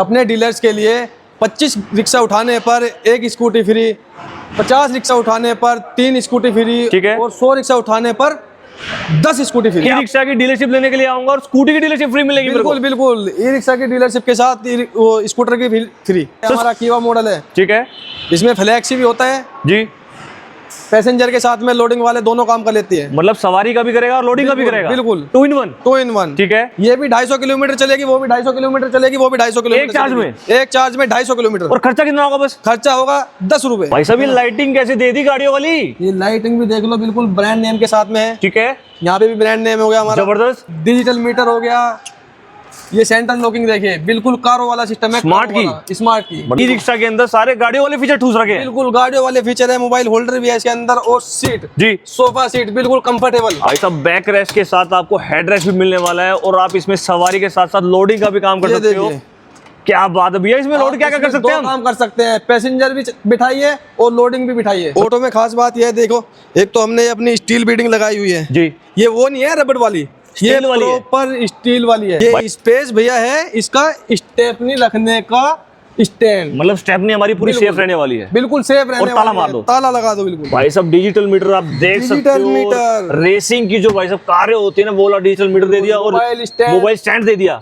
अपने डीलर्स के लिए 25 रिक्शा उठाने पर 1 स्कूटी फ्री, 50 रिक्शा उठाने पर 3 स्कूटी फ्री, ठीक है। और 100 रिक्शा उठाने पर 10 स्कूटी फ्री। ई रिक्शा की डीलरशिप लेने के लिए आऊंगा और स्कूटी की डीलरशिप फ्री मिलेगी मेरे को। बिल्कुल बिल्कुल, ई रिक्शा की डीलरशिप के साथ वो स्कूटर की फ्री। हमारा कीवा मॉडल है, ठीक है। इसमें फ्लैक्सी भी होता है जी, पैसेंजर के साथ में लोडिंग वाले दोनों काम कर लेती है। मतलब सवारी का भी करेगा और लोडिंग का भी करेगा। बिल्कुल 2 in 1। 2 in 1, ठीक है। ये भी 250 किलोमीटर चलेगी, वो भी 250 किलोमीटर चलेगी, वो भी 250 किलोमीटर एक चार्ज में? एक चार्ज में 250 किलोमीटर। और खर्चा कितना होगा? बस खर्चा होगा 10 रुपए। भाई साहब, ये लाइटिंग कैसे दे दी गाड़ियों वाली? ये लाइटिंग भी देख लो, बिल्कुल ब्रांड नेम के साथ में है। ठीक है, यहाँ पे भी ब्रांड नेम हो गया हमारा, जबरदस्त। डिजिटल मीटर हो गया। ये सेंटर लॉकिंग देखिए, बिल्कुल कारों वाला सिस्टम है, स्मार्ट स्मार्ट की। ई रिक्शा के अंदर सारे गाड़ियों वाले फीचर ठूस रखे हैं। बिल्कुल गाड़ियों वाले फीचर है, मोबाइल होल्डर भी है इसके अंदर, और सीट जी, सोफा सीट बिल्कुल कंफर्टेबल। भाई साहब, बैक रेस्ट के साथ आपको हेड रेस्ट भी मिलने वाला है और आप इसमें सवारी के साथ साथ लोडिंग का भी काम कर सकते हो। क्या बात है भैया, इसमें लोड क्या क्या कर सकते हैं हम? काम कर सकते हैं, पैसेंजर भी बिठाइए और लोडिंग भी बिठाइए। ऑटो में खास बात यह है, देखो एक तो हमने अपनी स्टील बीडिंग लगाई हुई है जी, ये वो नहीं है रबड़ वाली, ये प्रॉपर स्टील वाली है। ये स्पेस भैया है इसका स्टेपनी रखने का स्टैंड, मतलब स्टेपनी हमारी पूरी सेफ रहने वाली है। बिल्कुल सेफ रहने और ताला मार दो, ताला लगा दो। बिल्कुल भाई साहब, डिजिटल मीटर आप देख सकते हो। मीटर, रेसिंग की जो भाई साहब कारें होती है ना, वो वाला डिजिटल मीटर दे दिया और मोबाइल स्टैंड दे दिया।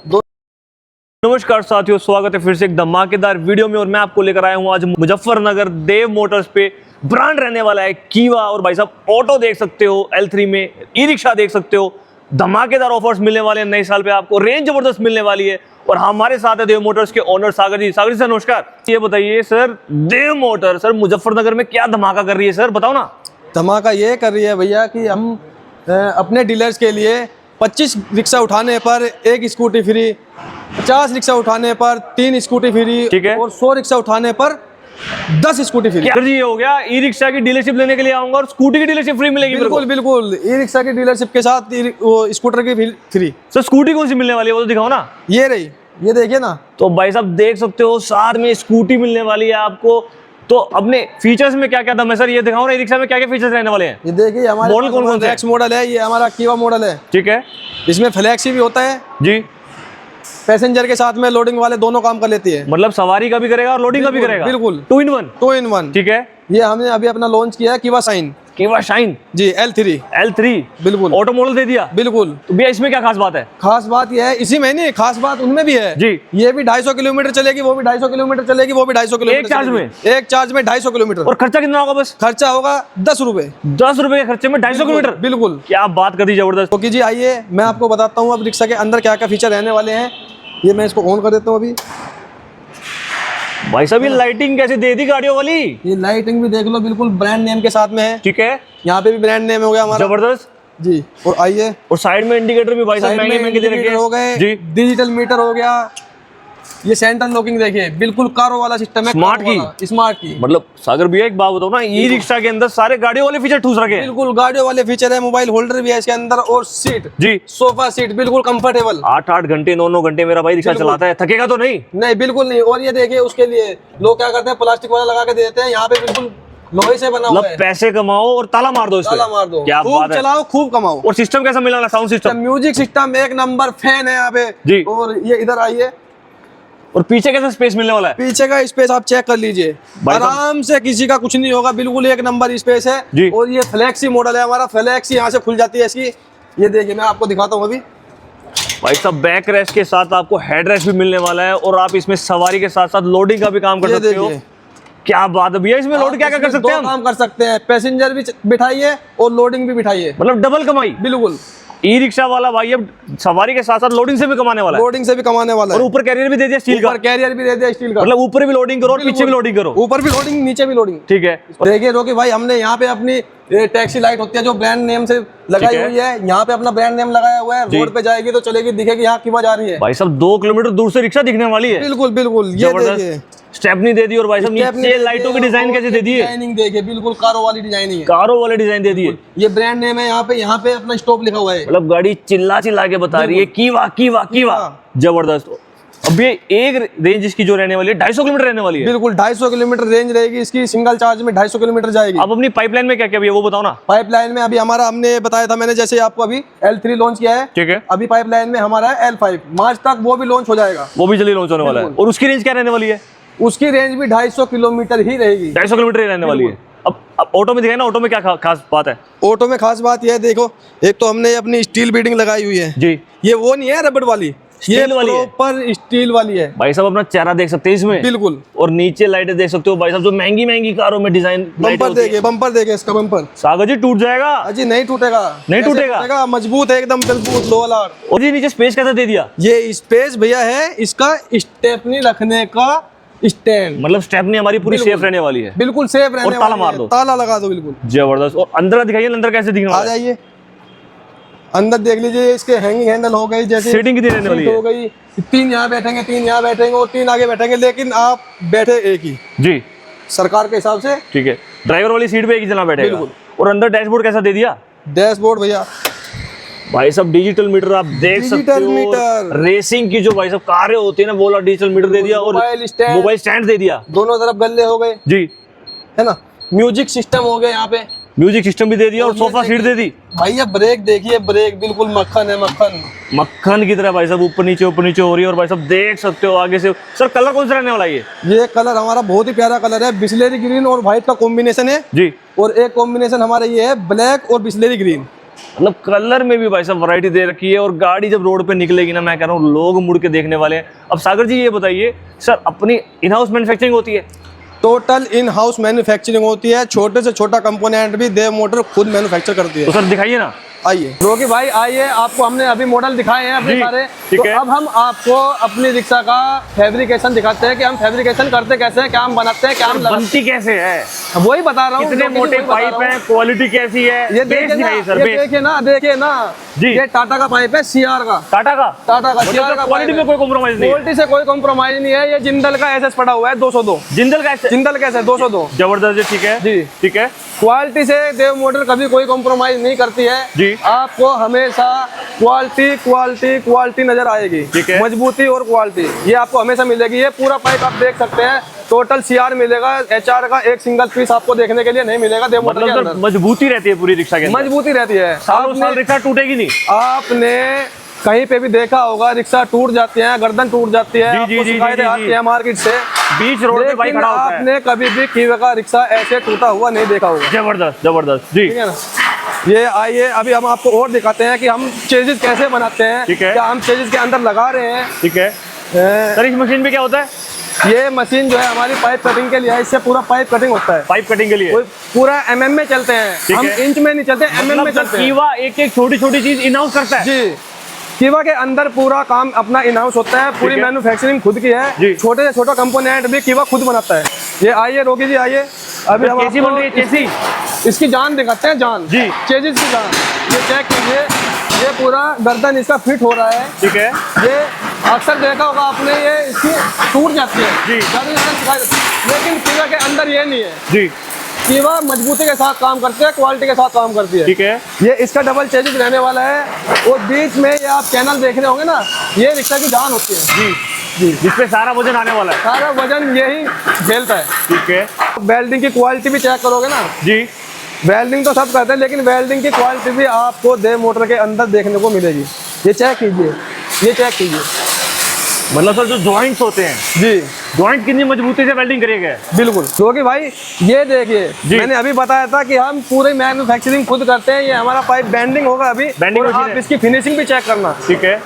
नमस्कार साथियों, स्वागत है फिर से एक धमाकेदार वीडियो में। और मैं आपको लेकर आया हूँ आज मुजफ्फरनगर देव मोटर्स पे। ब्रांड रहने वाला है कीवा। और भाई साहब, ऑटो देख सकते हो L3 में, ई रिक्शा देख सकते हो। धमाकेदार ऑफर्स मिलने वाले हैं नए साल पे, आपको रेंज जबरदस्त मिलने वाली है। और हमारे साथ है देव मोटर्स के ओनर सागर जी। सागर जी सर नमस्कार। ये बताइए सर, देव मोटर सर मुजफ्फरनगर में क्या धमाका कर रही है सर, बताओ ना। धमाका ये कर रही है भैया कि हम अपने डीलर्स के लिए 25 रिक्शा उठाने पर 1 स्कूटी फ्री, 50 रिक्शा उठाने पर 3 स्कूटी फ्री, ठीक है। और 100 रिक्शा उठाने पर 10 स्कूटी फ्री। जी, ये हो गया। ई रिक्शा की डीलरशिप लेने के लिए आऊंगा और स्कूटी की डीलरशिप फ्री मिलेगी। बिल्कुल बिल्कुल, ई रिक्शा की डीलरशिप के साथ वो स्कूटर की फ्री। सर स्कूटी कौन सी मिलने वाली है वो तो दिखाओ ना। ये रही, ये देखिए ना। तो भाई साहब देख सकते हो, साथ में स्कूटी मिलने वाली है आपको। तो अपने फीचर्स में क्या क्या दम है सर, ये दिखाओ ना। ई रिक्शा में क्या क्या फीचर्स रहने वाले हैं? ये देखिए हमारे मॉडल कौन-कौन से हैं? नेक्स्ट मॉडल है, ये हमारा कीवा मॉडल है। ठीक है, इसमें फ्लैक्सी भी होता है जी, पैसेंजर के साथ में लोडिंग वाले दोनों काम कर लेती है। मतलब सवारी का भी करेगा और लोडिंग का भी करेगा। बिल्कुल 2 in 1। 2 in 1, ठीक है। ये हमने अभी अपना लॉन्च किया है कीवा शाइन। कीवा शाइन जी, L3। बिल्कुल ऑटो मॉडल दे दिया। बिल्कुल। तो भैया इसमें क्या खास बात है? खास बात यह है, इसी में नहीं, खास बात उनमें भी है जी। ये भी 250 किलोमीटर चलेगी, वो भी 250 किलोमीटर चलेगी, वो भी 250 किलोमीटर। एक चार्ज में? एक चार्ज में 250 किलोमीटर। और खर्चा कितना होगा? बस खर्चा होगा 10 रुपए। 10 रुपए के खर्चे में 250 किलोमीटर। बिल्कुल। क्या बात कर दी, जबरदस्त। तो जी आइए, मैं आपको बताता हूँ अब रिक्शा के अंदर क्या क्या फीचर रहने वाले हैं। ये मैं इसको ऑन कर देता हूँ अभी। भाई साहब, ये लाइटिंग कैसे दे दी गाड़ियों वाली? ये लाइटिंग भी देख लो, बिल्कुल ब्रांड नेम के साथ में है। ठीक है, यहाँ पे भी ब्रांड नेम हो गया हमारा, जबरदस्त जी। और आइए, और साइड में इंडिकेटर भी भाई साहब महंगे महंगे दे रखे हैं। हो गए जी, डिजिटल मीटर हो गया। ये सेंटर लॉकिंग देखिए, बिल्कुल कारों वाला सिस्टम है, स्मार्ट की। मतलब सागर भैया एक बात बताओ ना, ई रिक्शा के अंदर सारे गाड़ियों वाले फीचर ठूस रखे हैं। बिल्कुल गाड़ियों वाले फीचर है, मोबाइल होल्डर भी है इसके अंदर, और सीट जी, सोफा सीट बिल्कुल कंफर्टेबल। 8-8 घंटे 9-9 घंटे मेरा भाई रिक्शा चलाता है, थकेगा तो नहीं? नहीं, बिल्कुल नहीं। और ये देखिए, उसके लिए लोग क्या करते हैं, प्लास्टिक वाला लगा के दे देते हैं, यहाँ पे बिल्कुल लोहे से बना हुआ है। पैसे कमाओ और ताला मार दो, ताला मार दो, क्या खूब बात है। चलाओ, खूब कमाओ। और सिस्टम कैसा मिला ना? साउंड सिस्टम, म्यूजिक सिस्टम एक नंबर, फैन है यहाँ पे जी। और ये इधर आइए, और पीछे कैसा स्पेस मिलने वाला है? पीछे का स्पेस आप चेक कर लीजिए, आराम से, किसी का कुछ नहीं होगा, बिल्कुल एक नंबर स्पेस है जी। और ये फ्लैक्सी मॉडल है हमारा, फ्लैक्सी यहाँ से खुल जाती है इसकी। ये देखिए, मैं आपको दिखाता हूँ अभी। भाई साहब, बैक रेस्ट के साथ आपको हेड रेस्ट भी मिलने वाला है और आप इसमें सवारी के साथ साथ लोडिंग का भी काम कर सकते हो। क्या बात है भैया, इसमें लोड क्या क्या कर सकते हैं? काम कर सकते हैं, पैसेंजर भी बिठाइए और लोडिंग भी बिठाइए, मतलब डबल कमाई। बिल्कुल। ई रिक्शा वाला भाई अब सवारी के साथ साथ लोडिंग से भी कमाने वाला है। लोडिंग से भी कमाने वाला है। और ऊपर कैरियर भी दे दिया स्टील का। कैरियर भी दे दिया स्टील का, मतलब ऊपर भी लोडिंग करो और पीछे भी लोडिंग करो। ऊपर भी लोडिंग, नीचे भी लोडिंग। ठीक है। देखिए रोकी भाई, हमने यहाँ पे अपनी टैक्सी लाइट होती है जो ब्रांड नेम से लगाई हुई है, यहाँ पे अपना ब्रांड नेम लगाया हुआ है। रोड पे जाएगी तो चलेगी, दिखेगी यहाँ कीवा जा रही है। भाई साहब 2 किलोमीटर दूर से रिक्शा दिखने वाली है। बिल्कुल बिल्कुल। ये देखिए, स्टेपनी दे दी। और भाई साहब नीचे लाइटों की डिजाइन कैसे दे दी है? डिजाइनिंग देखिए, बिल्कुल कारों वाली डिजाइनिंग है, कारों वाले डिजाइन दे दिए। ये ब्रांड नेम है, यहाँ पे अपना स्टॉप लिखा हुआ है। मतलब गाड़ी चिल्ला चिल्ला के बता रही है कीवा कीवा कीवा, जबरदस्त। अब ये एक रेंज इसकी जो रहने वाली है 250 किलोमीटर रहने वाली है। बिल्कुल 250 किलोमीटर रेंज रहेगी इसकी, सिंगल चार्ज में 250 किलोमीटर जाएगी। अब अपनी पाइपलाइन में क्या क्या है वो बताओ ना। पाइपलाइन में अभी हमारा, हमने बताया था मैंने, जैसे आपको अभी L3 लॉन्च किया है, ठीक है। अभी पाइपलाइन में हमारा है L5, मार्च तक वो भी लॉन्च हो जाएगा। वो भी जल्दी लॉन्च होने वाला है। और उसकी रेंज क्या रहने वाली है? उसकी रेंज भी 250 किलोमीटर ही रहेगी। 250 किलोमीटर ही रहने वाली है। अब ऑटो में दिखाए ना, ऑटो में क्या खास बात है? ऑटो में खास बात यह है, देखो एक तो हमने अपनी स्टील बीडिंग लगाई हुई है जी। ये वो नहीं है रबड़ वाली, ये प्रॉपर स्टील वाली है। भाई साहब अपना चेहरा देख सकते हैं इसमें। बिल्कुल। और नीचे लाइटें देख सकते हो भाई साहब, जो महंगी महंगी कारों में डिजाइन। बम्पर देखे इसका बम्पर। सागर जी टूट जाएगा? अजी नहीं टूटेगा। नहीं टूटेगा? मजबूत है एकदम, मजबूत लोअर। और ये नीचे स्पेस कैसा दे दिया? ये स्पेस भैया है इसका स्टेपनी रखने का स्टैंड, मतलब स्टेपनी हमारी पूरी सेफ रहने वाली है। बिल्कुल सेफ रहने वाली है। ताला मार दो, ताला लगा दो, बिल्कुल जबरदस्त। और अंदर दिखाइए, अंदर कैसे दिखने वाला है? आ जाइए अंदर देख लीजिए। इसके हैंगिंग हैंडल हो गई, जैसे सीटिंग कितनी रहने वाली है? हो गई 3 यहाँ बैठेंगे, 3 यहाँ बैठेंगे और 3 आगे बैठेंगे, लेकिन आप बैठे एक ही जी सरकार के हिसाब से। ठीक है। ड्राइवर वाली सीट पे एक ही जना बैठेगा। बिल्कुल। और अंदर डैशबोर्ड कैसा दे दिया? डैशबोर्ड भैया भाई साहब डिजिटल मीटर आप देख सकते हो। मीटर। रेसिंग की जो भाई साहब कारें होती है ना, वो वाला डिजिटल मीटर दे दिया। और मोबाइल स्टैंड दे दिया, दोनों तरफ गल्ले हो गए जी, है ना। म्यूजिक सिस्टम हो गया यहाँ पे, म्यूजिक सिस्टम भी दे दिया। और सोफा सीट दे दी। भैया ब्रेक देखिए, ब्रेक बिल्कुल मक्खन है, मक्खन की तरह भाई साहब, ऊपर नीचे हो रही है। और भाई साहब देख सकते हो आगे से। सर कलर कौन सा रहने वाला है? ये कलर हमारा बहुत ही प्यारा कलर है, बिस्लेरी ग्रीन और व्हाइट का कॉम्बिनेशन है जी। और एक कॉम्बिनेशन हमारा ये है ब्लैक और बिस्लेरी ग्रीन। मतलब कलर में भी भाई साहब वैरायटी दे रखी है। और गाड़ी जब रोड पे निकलेगी ना, मैं कह रहा हूँ लोग मुड़ के देखने वाले हैं। अब सागर जी ये बताइए सर, अपनी इन हाउस मैन्युफैक्चरिंग होती है? टोटल इन हाउस मैन्युफैक्चरिंग होती है, छोटे से छोटा कंपोनेंट भी देव मोटर खुद मैन्युफैक्चर करती है। तो सर दिखाइए ना। आइए रोकी भाई, आइए आपको हमने अभी मॉडल दिखाए हैं अपने सारे। तो अब हम आपको अपनी रिक्शा का फैब्रिकेशन दिखाते हैं कि हम फैब्रिकेशन करते कैसे हैं, क्या हम बनाते हैं, क्या हम बनती कैसे है, वही बता रहा हूँ। कितने मोटे पाइप हैं, क्वालिटी कैसी है, ये देखिए ना जी। ये टाटा का पाइप है, CR का। टाटा का CR का। क्वालिटी में कोई कॉम्प्रोमाइज नहीं, क्वालिटी से कोई कॉम्प्रोमाइज नहीं है। ये जिंदल का एसएस पड़ा हुआ है 202। जिंदल का 202 जबरदस्त। ठीक है जी, ठीक है। क्वालिटी से देव मोटर कभी कोई कॉम्प्रोमाइज नहीं करती है जी। आपको हमेशा क्वालिटी नजर आएगी, ठीक है। मजबूती और क्वालिटी ये आपको हमेशा मिलेगी। ये पूरा पाइप आप देख सकते हैं, टोटल CR मिलेगा। HR का एक सिंगल पीस आपको देखने के लिए नहीं मिलेगा देव मोटर के अंदर। मजबूती रहती है पूरी रिक्शा के अंदर, मजबूती रहती है। साल रिक्शा टूटेगी नहीं। आपने कहीं पे भी देखा होगा, रिक्शा टूट जाती है, गर्दन टूट जाती है, शिकायतें आती है मार्केट से, बीच रोड पे बाइक खड़ा होता है। आपने कभी भी कीवा का रिक्शा ऐसे टूटा हुआ नहीं देखा होगा। जबरदस्त जी, ठीक है ना। ये आइए अभी हम आपको और दिखाते हैं कि हम चेजिस कैसे बनाते हैं। ठीक है। क्या हम चेजिस के अंदर लगा रहे हैं। ठीक है सर। इस मशीन में क्या होता है? ये मशीन जो है हमारी पाइप कटिंग के लिए है। इससे पूरा पाइप कटिंग होता है। पाइप कटिंग के लिए पूरा MM में चलते हैं हम, इंच में नहीं चलते, MM में चलते हैं। कीवा एक एक छोटी छोटी चीज इन हाउस करता है जी। कीवा के अंदर पूरा काम अपना इन हाउस होता है, पूरी मैन्युफैक्चरिंग खुद की है। छोटे से छोटा कंपोनेंट भी कीवा खुद बनाता है। ये आइए रोकी जी, आइए अभी हम कैसी बन रही है चेसी? इसकी जान दिखाते हैं, जान जी, चेजिस की जान। ये चेक कीजिए, ये पूरा गर्दन इसका फिट हो रहा है। ठीक है। ये अक्सर देखा होगा आपने, ये इसकी टूट जाती है जी, लेकिन कीवा के अंदर ये नहीं है जी। कीवा मजबूती के साथ काम करती है, क्वालिटी के साथ काम करती है। ठीक है। ये इसका डबल चेजिस रहने वाला है। और बीच में ये आप चैनल देख रहे होंगे ना, ये रिक्शा की जान होती है जी जी, जिसपे सारा वजन आने वाला है। सारा वजन यही झेलता है। ठीक है। वेल्डिंग की क्वालिटी भी चेक करोगे ना जी, वेल्डिंग तो सब करते हैं, लेकिन वेल्डिंग की क्वालिटी भी आपको देव मोटर के अंदर देखने को मिलेगी। ये चेक कीजिए, ये चेक कीजिए। मतलब सर जो जॉइंट्स होते हैं जी, जॉइंट कितनी मजबूती से वेल्डिंग करे गए। बिल्कुल, क्योंकि भाई ये देखिए मैंने अभी बताया था कि हम पूरी मैन्युफैक्चरिंग खुद करते हैं। ये हमारा पाइप बेंडिंग होगा अभी, बेंडिंग आप इसकी फिनिशिंग भी चेक करना। ठीक है।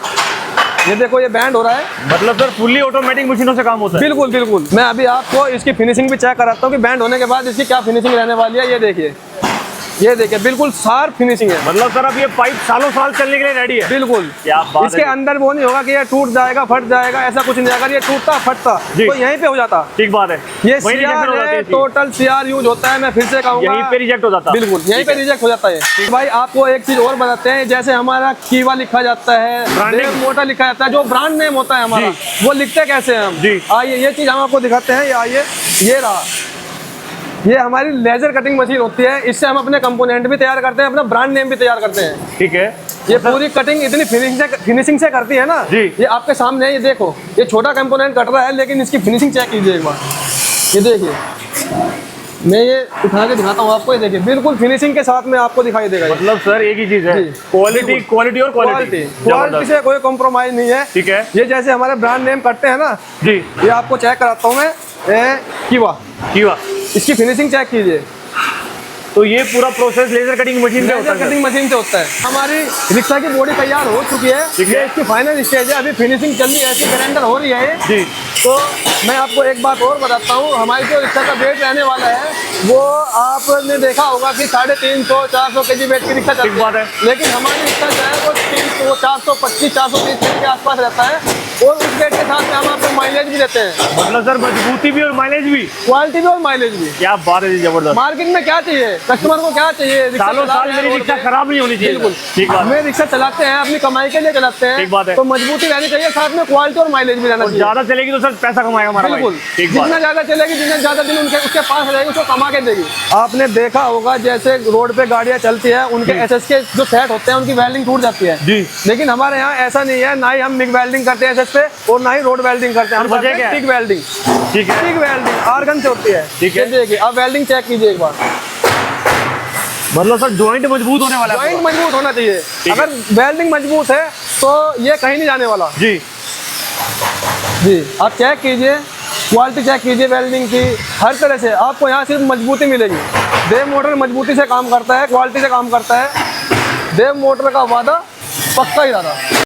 ये देखो ये बैंड हो रहा है, मतलब सर फुल्ली ऑटोमेटिक मशीनों से काम होता है। बिल्कुल बिल्कुल। मैं अभी आपको इसकी फिनिशिंग भी चेक कराता हूँ कि बैंड होने के बाद इसकी क्या फिनिशिंग रहने वाली है। ये देखिए बिल्कुल शार्प फिनिशिंग है। मतलब सर अब ये पाइप सालों साल चलने के लिए रेडी है। बिल्कुल। क्या बात इसके अंदर वो नहीं होगा कि ये टूट जाएगा, फट जाएगा, ऐसा कुछ नहीं। अगर ये टूटता फटता तो यहीं पे हो जाता। ठीक बात है। ये CR है, टोटल CR यूज होता है। मैं फिर से कहूँगा यहीं पे रिजेक्ट हो जाता है। बिल्कुल यहीं पे रिजेक्ट हो जाता है। भाई आपको एक चीज और बताते हैं, जैसे हमारा कीवा लिखा जाता है, देव मोटर लिखा जाता है, जो ब्रांड नेम होता है हमारा, वो लिखते कैसे हैं हम। आइए ये चीज हम आपको दिखाते हैं। आइए ये रहा, ये हमारी लेजर कटिंग मशीन होती है। इससे हम अपने कंपोनेंट भी तैयार करते हैं, अपना ब्रांड नेम भी तैयार करते हैं। ठीक है। ये पूरी कटिंग इतनी फिनिशिंग से करती है ना जी। ये आपके सामने है, ये देखो ये छोटा कंपोनेंट कट रहा है लेकिन इसकी फिनिशिंग चेक कीजिए एक बार। ये देखिए मैं ये उठा के दिखाता हूँ आपको, ये देखिए बिल्कुल फिनिशिंग के साथ में आपको दिखाई देगा। मतलब सर एक ही चीज है, क्वालिटी क्वालिटी और क्वालिटी से कोई कॉम्प्रोमाइज नहीं है। ठीक है, ये जैसे हमारे ब्रांड नेम करते हैं ना जी, ये आपको चेक कराता हूँ मैं। कीवा इसकी फिनिशिंग चेक कीजिए। तो ये पूरा प्रोसेस लेजर कटिंग मशीन से होता है। कटिंग मशीन से होता है। हमारी रिक्शा की बॉडी तैयार हो चुकी है, ये इसकी फाइनल स्टेज है, अभी फिनिशिंग चल रही है, ऐसी ग्राइंडर हो रही है जी। तो मैं आपको एक बात और बताता हूँ, हमारी जो रिक्शा का वेट रहने वाला है वो आपने देखा होगा कि 350-400 kg वेट की रिक्शा चलती है, लेकिन हमारी रिक्शा जो है वो 300, 425, 430 kg के आसपास रहता है और उस वेट के साथ में हम आपको माइलेज भी देते हैं। मतलब सर मजबूती भी और माइलेज भी, क्वालिटी भी और माइलेज भी। क्या बात है जी, जबरदस्त। मार्केट में क्या चाहिए, कस्टमर को क्या चाहिए, सालों साल मेरी रिक्शा खराब नहीं होनी चाहिए। बिल्कुल ठीक बात। हमें रिक्शा चलाते हैं अपनी कमाई के लिए चलाते हैं, ठीक बात है। तो मजबूती रहनी चाहिए, साथ में क्वालिटी और माइलेज भी रहना चाहिए। ज्यादा चलेगी तो सर पैसा कमाएगा हमारा भाई। बिल्कुल, ठीक बात। जितना ज्यादा चलेगी, जितना ज्यादा दिन उसके पास रहेगी उसको कमा के देगी। आपने देखा होगा जैसे रोड पे गाड़ियां चलती है उनके एसएस के जो सेट होते हैं उनकी वेल्डिंग टूट जाती है जी, लेकिन हमारे यहाँ ऐसा नहीं है, ना ही हम मिग वेल्डिंग करते हैं एसएस पे और ना ही रोड वेल्डिंग करते हैं, हम वजह क्या है? टिक वेल्डिंग। ठीक है, टिक वेल्डिंग आर्गन से होती है। ठीक है। ये देखिए आप वेल्डिंग चेक कीजिए एक बार। मतलब सर जॉइंट मजबूत होने वाला है। जॉइंट मजबूत होना चाहिए, अगर वेल्डिंग मजबूत है तो ये कहीं नहीं जाने वाला। जी जी आप चेक कीजिए, क्वालिटी चेक कीजिए वेल्डिंग की, हर तरह से आपको यहाँ सिर्फ मजबूती मिलेगी। देव मोटर मजबूती से काम करता है, क्वालिटी से काम करता है। देव मोटर का वादा पक्का ही रहा।